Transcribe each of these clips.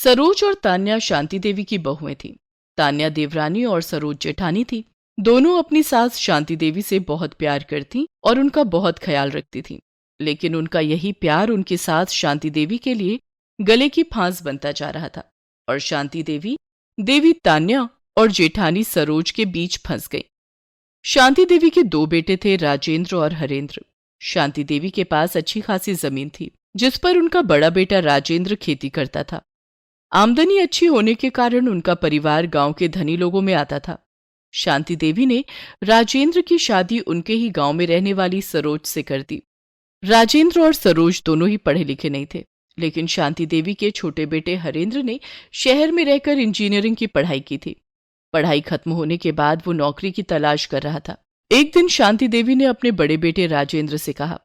सरोज और तान्या शांति देवी की बहुएं थीं। तान्या देवरानी और सरोज जेठानी थी। दोनों अपनी सास शांति देवी से बहुत प्यार करती और उनका बहुत ख्याल रखती थीं। लेकिन उनका यही प्यार उनकी सास शांति देवी के लिए गले की फांस बनता जा रहा था और शांति देवी देवी तान्या और जेठानी सरोज के बीच फंस गई। शांति देवी के दो बेटे थे, राजेंद्र और हरेंद्र। शांति देवी के पास अच्छी खासी जमीन थी जिस पर उनका बड़ा बेटा राजेंद्र खेती करता था। आमदनी अच्छी होने के कारण उनका परिवार गांव के धनी लोगों में आता था। शांति देवी ने राजेंद्र की शादी उनके ही गांव में रहने वाली सरोज से कर दी। राजेंद्र और सरोज दोनों ही पढ़े लिखे नहीं थे, लेकिन शांति देवी के छोटे बेटे हरेंद्र ने शहर में रहकर इंजीनियरिंग की पढ़ाई की थी। पढ़ाई खत्म होने के बाद वो नौकरी की तलाश कर रहा था। एक दिन शांति देवी ने अपने बड़े बेटे राजेंद्र से कहा,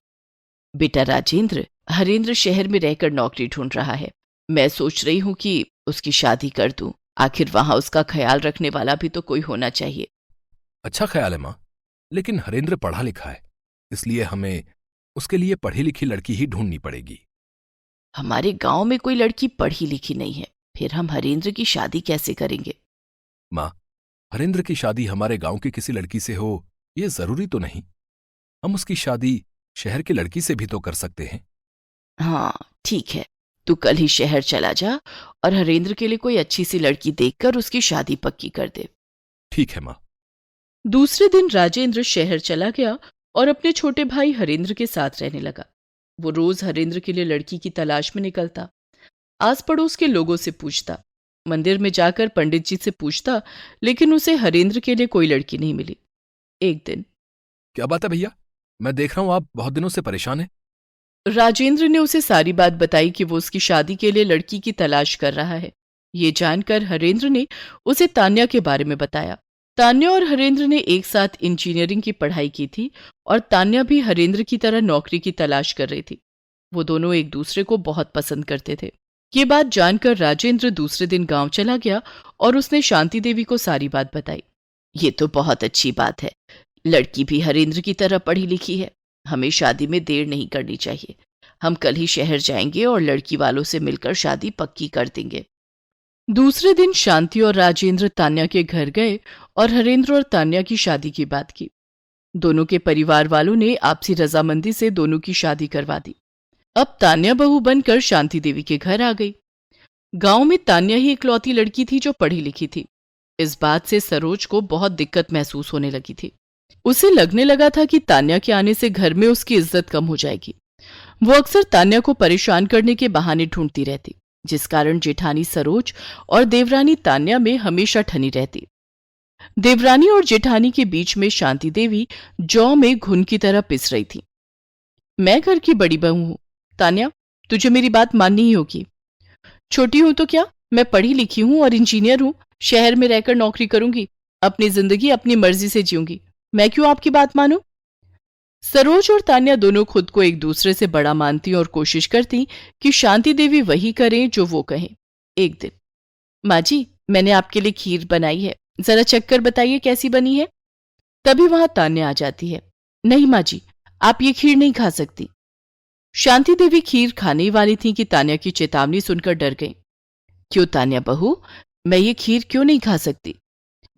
बेटा राजेंद्र, हरेंद्र शहर में रहकर नौकरी ढूंढ रहा है। मैं सोच रही हूं कि उसकी शादी कर दूं। आखिर वहां उसका ख्याल रखने वाला भी तो कोई होना चाहिए। अच्छा ख्याल है माँ, लेकिन हरेंद्र पढ़ा लिखा है, इसलिए हमें उसके लिए पढ़ी लिखी लड़की ही ढूंढनी पड़ेगी। हमारे गांव में कोई लड़की पढ़ी लिखी नहीं है, फिर हम हरेंद्र की शादी कैसे करेंगे? माँ, हरेंद्र की शादी हमारे गांव की किसी लड़की से हो ये जरूरी तो नहीं। हम उसकी शादी शहर की लड़की से भी तो कर सकते हैं। हाँ ठीक है, तू कल ही शहर चला जा और हरेंद्र के लिए कोई अच्छी सी लड़की देखकर उसकी शादी पक्की कर दे। ठीक है माँ। दूसरे दिन राजेंद्र शहर चला गया और अपने छोटे भाई हरेंद्र के साथ रहने लगा। वो रोज हरेंद्र के लिए लड़की की तलाश में निकलता, आस पड़ोस के लोगों से पूछता, मंदिर में जाकर पंडित जी से पूछता, लेकिन उसे हरेंद्र के लिए कोई लड़की नहीं मिली। एक दिन, क्या बात है भैया, मैं देख रहा हूं आप बहुत दिनों से परेशान हैं। राजेंद्र ने उसे सारी बात बताई कि वो उसकी शादी के लिए लड़की की तलाश कर रहा है। ये जानकर हरेंद्र ने उसे तान्या के बारे में बताया। तान्या और हरेंद्र ने एक साथ इंजीनियरिंग की पढ़ाई की थी और तान्या भी हरेंद्र की तरह नौकरी की तलाश कर रही थी। वो दोनों एक दूसरे को बहुत पसंद करते थे। ये बात जानकर राजेंद्र दूसरे दिन गांव चला गया और उसने शांति देवी को सारी बात बताई। ये तो बहुत अच्छी बात है, लड़की भी हरेंद्र की तरह पढ़ी लिखी है। हमें शादी में देर नहीं करनी चाहिए। हम कल ही शहर जाएंगे और लड़की वालों से मिलकर शादी पक्की कर देंगे। दूसरे दिन शांति और राजेंद्र तान्या के घर गए और हरेंद्र और तान्या की शादी की बात की। दोनों के परिवार वालों ने आपसी रजामंदी से दोनों की शादी करवा दी। अब तान्या बहू बनकर शांति देवी के घर आ गई। गांव में तान्या ही इकलौती लड़की थी जो पढ़ी लिखी थी। इस बात से सरोज को बहुत दिक्कत महसूस होने लगी थी। उसे लगने लगा था कि तान्या के आने से घर में उसकी इज्जत कम हो जाएगी। वो अक्सर तान्या को परेशान करने के बहाने ढूंढती रहती, जिस कारण जेठानी सरोज और देवरानी तान्या में हमेशा ठनी रहती। देवरानी और जेठानी के बीच में शांति देवी जौ में घुन की तरह पिस रही थी। मैं घर की बड़ी बहू हूं तान्या, तुझे मेरी बात माननी ही होगी। छोटी हूं तो क्या, मैं पढ़ी लिखी हूं और इंजीनियर हूं। शहर में रहकर नौकरी करूंगी, अपनी जिंदगी अपनी मर्जी से जीऊंगी। मैं क्यों आपकी बात मानूं? सरोज और तान्या दोनों खुद को एक दूसरे से बड़ा मानती और कोशिश करती कि शांति देवी वही करें जो वो कहें। एक दिन, माँ जी, मैंने आपके लिए खीर बनाई है, जरा चक्कर बताइए कैसी बनी है। तभी वहां तान्या आ जाती है। नहीं माँ जी, आप ये खीर नहीं खा सकती। शांति देवी खीर खाने ही वाली थी कि तान्या की चेतावनी सुनकर डर गई। क्यों तान्या बहू, मैं ये खीर क्यों नहीं खा सकती?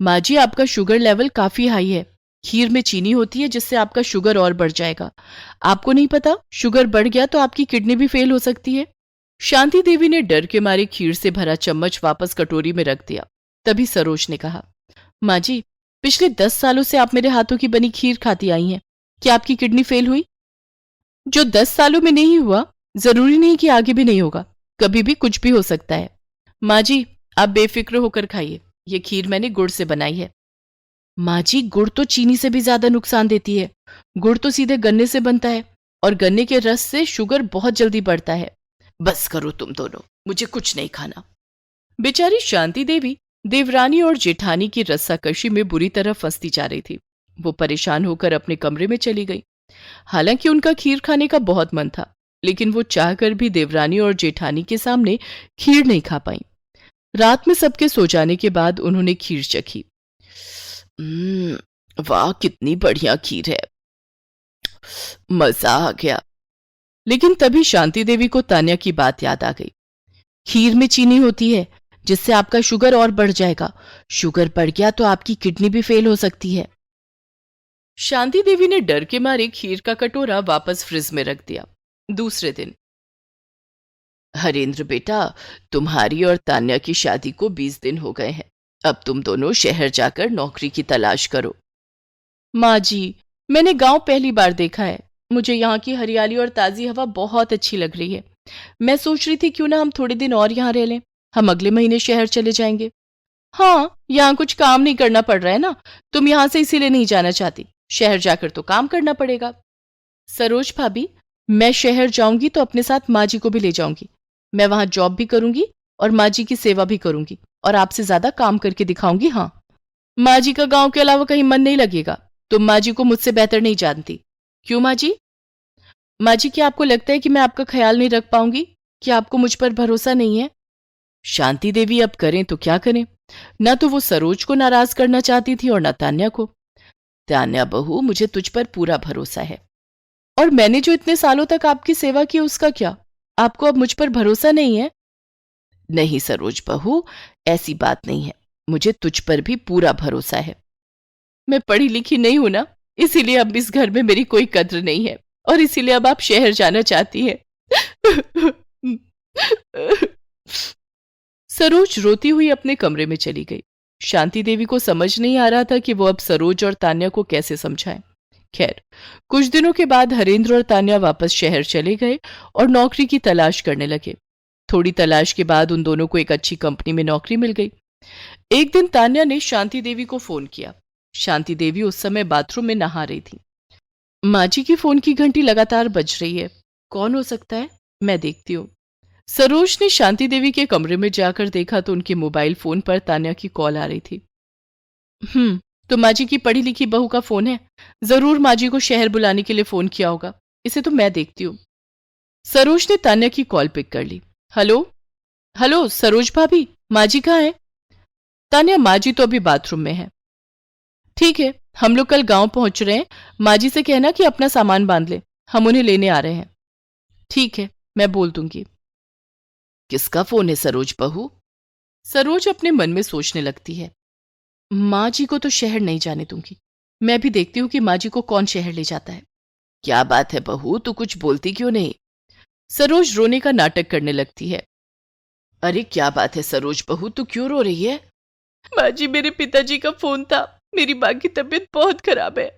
माँ जी, आपका शुगर लेवल काफी हाई है। खीर में चीनी होती है जिससे आपका शुगर और बढ़ जाएगा। आपको नहीं पता, शुगर बढ़ गया तो आपकी किडनी भी फेल हो सकती है। शांति देवी ने डर के मारे खीर से भरा चम्मच वापस कटोरी में रख दिया। तभी सरोज ने कहा, माँ जी, पिछले 10 सालों से आप मेरे हाथों की बनी खीर खाती आई हैं। क्या आपकी किडनी फेल हुई? जो 10 सालों में नहीं हुआ, जरूरी नहीं कि आगे भी नहीं होगा। कभी भी कुछ भी हो सकता है। माँ जी, आप बेफिक्र होकर खाइए, ये खीर मैंने गुड़ से बनाई है। माँ जी, गुड़ तो चीनी से भी ज्यादा नुकसान देती है। गुड़ तो सीधे गन्ने से बनता है और गन्ने के रस से शुगर बहुत जल्दी बढ़ता है। बस करो तुम दोनों, मुझे कुछ नहीं खाना। बेचारी शांति देवी देवरानी और जेठानी की रस्साकशी में बुरी तरह फंसती जा रही थी। वो परेशान होकर अपने कमरे में चली गई। हालांकि उनका खीर खाने का बहुत मन था, लेकिन वो चाहकर भी देवरानी और जेठानी के सामने खीर नहीं खा पाई। रात में सबके सो जाने के बाद उन्होंने खीर चखी। वाह, कितनी बढ़िया खीर है, मजा आ गया। लेकिन तभी शांति देवी को तान्या की बात याद आ गई। खीर में चीनी होती है, जिससे आपका शुगर और बढ़ जाएगा। शुगर बढ़ गया तो आपकी किडनी भी फेल हो सकती है। शांति देवी ने डर के मारे खीर का कटोरा वापस फ्रिज में रख दिया। दूसरे दिन, हरेंद्र बेटा, तुम्हारी और तान्या की शादी को 20 दिन हो गए हैं। अब तुम दोनों शहर जाकर नौकरी की तलाश करो। माँ जी, मैंने गांव पहली बार देखा है। मुझे यहाँ की हरियाली और ताजी हवा बहुत अच्छी लग रही है। मैं सोच रही थी क्यों ना हम थोड़े दिन और यहाँ रह लें। हम अगले महीने शहर चले जाएंगे। हाँ, यहाँ कुछ काम नहीं करना पड़ रहा है ना। तुम यहाँ से इसीलिए नहीं जाना चाहती। शहर जाकर तो काम करना पड़ेगा। सरोज भाभी, मैं शहर जाऊंगी तो अपने साथ माँ जी को भी ले जाऊंगी। मैं वहां जॉब भी करूंगी और माँ जी की सेवा भी करूंगी और आपसे ज्यादा काम करके दिखाऊंगी। हाँ, माँ जी का गांव के अलावा कहीं मन नहीं लगेगा। तुम माँ जी को मुझसे बेहतर नहीं जानती। क्यों माँ जी? माँ जी, क्या आपको लगता है कि मैं आपका ख्याल नहीं रख पाऊंगी? क्या आपको मुझ पर भरोसा नहीं है? शांति देवी अब करें तो क्या करें? न तो वो सरोज को नाराज करना चाहती थी और न तान्या को। तान्या बहू, मुझे तुझ पर पूरा भरोसा है। और मैंने जो इतने सालों तक आपकी सेवा की उसका क्या? आपको अब मुझ पर भरोसा नहीं है? नहीं सरोज बहू, ऐसी बात नहीं है। मुझे तुझ पर भी पूरा भरोसा है। मैं पढ़ी लिखी नहीं हूं ना, इसीलिए अब इस घर में मेरी कोई कद्र नहीं है और इसीलिए अब आप शहर जाना चाहती है। सरोज रोती हुई अपने कमरे में चली गई। शांति देवी को समझ नहीं आ रहा था कि वो अब सरोज और तान्या को कैसे समझाएं। खैर, कुछ दिनों के बाद हरेंद्र और तान्या वापस शहर चले गए और नौकरी की तलाश करने लगे। थोड़ी तलाश के बाद उन दोनों को एक अच्छी कंपनी में नौकरी मिल गई। एक दिन तान्या ने शांति देवी को फोन किया। शांति देवी उस समय बाथरूम में नहा रही थी। माँ जी की फोन की घंटी लगातार बज रही है। कौन हो सकता है? मैं देखती हूँ। सरोज ने शांति देवी के कमरे में जाकर देखा तो उनके मोबाइल फोन पर तान्या की कॉल आ रही थी। तो माँ जी की पढ़ी लिखी बहू का फोन है। जरूर माँ जी को शहर बुलाने के लिए फोन किया होगा। इसे तो मैं देखती हूँ। सरोज ने तान्या की कॉल पिक कर ली। हेलो हेलो सरोज भाभी, माँ जी कहाँ है? तान्या, माँ जी तो अभी बाथरूम में है। ठीक है, हम लोग कल गांव पहुंच रहे हैं। माँ जी से कहना कि अपना सामान बांध ले, हम उन्हें लेने आ रहे हैं। ठीक है, मैं बोल दूंगी। किसका फोन है सरोज बहू? सरोज अपने मन में सोचने लगती है। माँ जी को तो शहर नहीं जाने दूंगी। मैं भी देखती हूँ कि माँ जी को कौन शहर ले जाता है। क्या बात है बहू, तू कुछ बोलती क्यों नहीं? सरोज रोने का नाटक करने लगती है। अरे क्या बात है सरोज बहू, तू क्यों रो रही है? माँ जी, मेरे पिताजी का फोन था। मेरी माँ की तबीयत बहुत खराब है।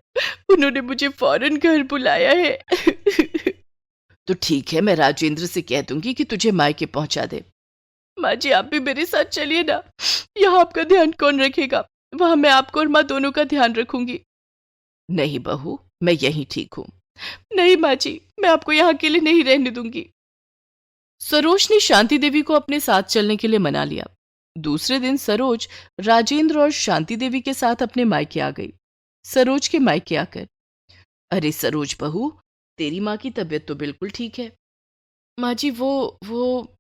उन्होंने मुझे फौरन घर बुलाया है। तो ठीक है, मैं राजेंद्र से कह दूंगी कि तुझे मायके पहुंचा दे। माँ जी, आप भी मेरे साथ चलिए ना। यहाँ आपका ध्यान कौन रखेगा? वहां मैं आपको और माँ दोनों का ध्यान रखूंगी। नहीं बहू, मैं यहीं ठीक हूं। नहीं माँ जी, मैं आपको यहाँ अकेले नहीं रहने दूंगी। सरोज ने शांति देवी को अपने साथ चलने के लिए मना लिया। दूसरे दिन सरोज राजेंद्र और शांति देवी के साथ अपने मायके आ गई। सरोज के मायके आकर, अरे सरोज बहू, तेरी माँ की तबीयत तो बिल्कुल ठीक है। माँ जी, वो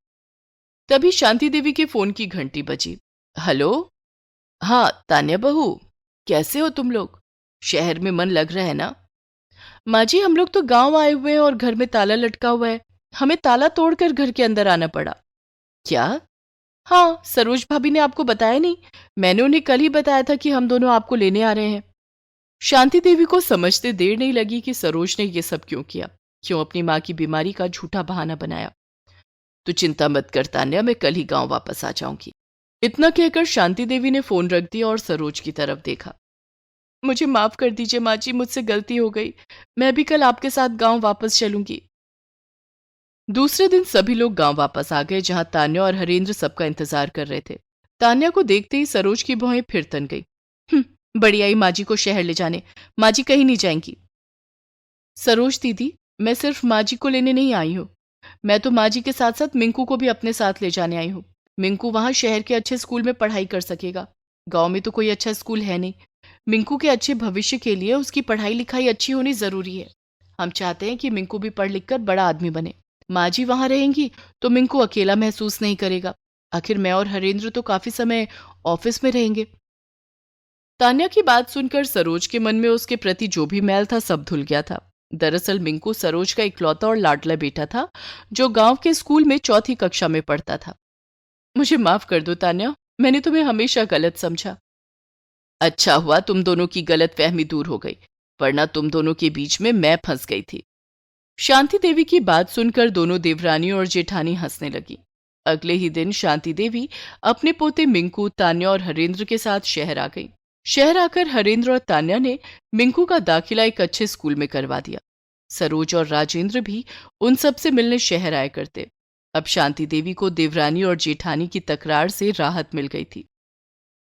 तभी शांति देवी के फोन की घंटी बजी। हेलो। हाँ तान्या बहू, कैसे हो तुम लोग? शहर में मन लग रहा है ना? माँ जी, हम लोग तो गांव आए हुए हैं और घर में ताला लटका हुआ है। हमें ताला तोड़कर घर के अंदर आना पड़ा। क्या? हाँ, सरोज भाभी ने आपको बताया नहीं? मैंने उन्हें कल ही बताया था कि हम दोनों आपको लेने आ रहे हैं। शांति देवी को समझते देर नहीं लगी कि सरोज ने यह सब क्यों किया, क्यों अपनी माँ की बीमारी का झूठा बहाना बनाया। तो चिंता मत कर तान्या, मैं कल ही गांव वापस आ जाऊंगी। इतना कहकर शांति देवी ने फोन रख दिया और सरोज की तरफ देखा। मुझे माफ कर दीजिए माँ जी, मुझसे गलती हो गई। मैं भी कल आपके साथ गांव वापस चलूंगी। दूसरे दिन सभी लोग गांव वापस आ गए, जहां तान्या और हरेंद्र सबका इंतजार कर रहे थे। तान्या को देखते ही सरोज की भौहें फिर तन गई। बड़ी आई माँ जी को शहर ले जाने। माँ जी कहीं नहीं जाएंगी। सरोज दीदी, मैं सिर्फ माँ जी को लेने नहीं आई हूँ। मैं तो माँ जी के साथ साथ मिंकू को भी अपने साथ ले जाने आई हूँ। मिंकू वहां शहर के अच्छे स्कूल में पढ़ाई कर सकेगा। गांव में तो कोई अच्छा स्कूल है नहीं। मिंकू के अच्छे भविष्य के लिए उसकी पढ़ाई लिखाई अच्छी होनी जरूरी है। हम चाहते हैं कि मिंकू भी पढ़ लिख कर बड़ा आदमी बने। माँ जी वहां रहेंगी तो मिंकू अकेला महसूस नहीं करेगा। आखिर मैं और हरेंद्र तो काफी समय ऑफिस में रहेंगे। तान्या की बात सुनकर सरोज के मन में उसके प्रति जो भी मैल था सब धुल गया था। दरअसल मिंकू सरोज का इकलौता और लाडला बेटा था, जो गांव के स्कूल में चौथी कक्षा में पढ़ता था। मुझे माफ कर दो तान्या, मैंने तुम्हें हमेशा गलत समझा। अच्छा हुआ तुम दोनों की गलतफहमी दूर हो गई, वरना तुम दोनों के बीच में मैं फंस गई थी। शांति देवी की बात सुनकर दोनों देवरानी और जेठानी हंसने लगी। अगले ही दिन शांति देवी अपने पोते मिंकू, तान्या और हरेंद्र के साथ शहर आ गई। शहर आकर हरेंद्र और तान्या ने मिंकू का दाखिला एक अच्छे स्कूल में करवा दिया। सरोज और राजेंद्र भी उन सब से मिलने शहर आया करते। अब शांति देवी को देवरानी और जेठानी की तकरार से राहत मिल गई थी।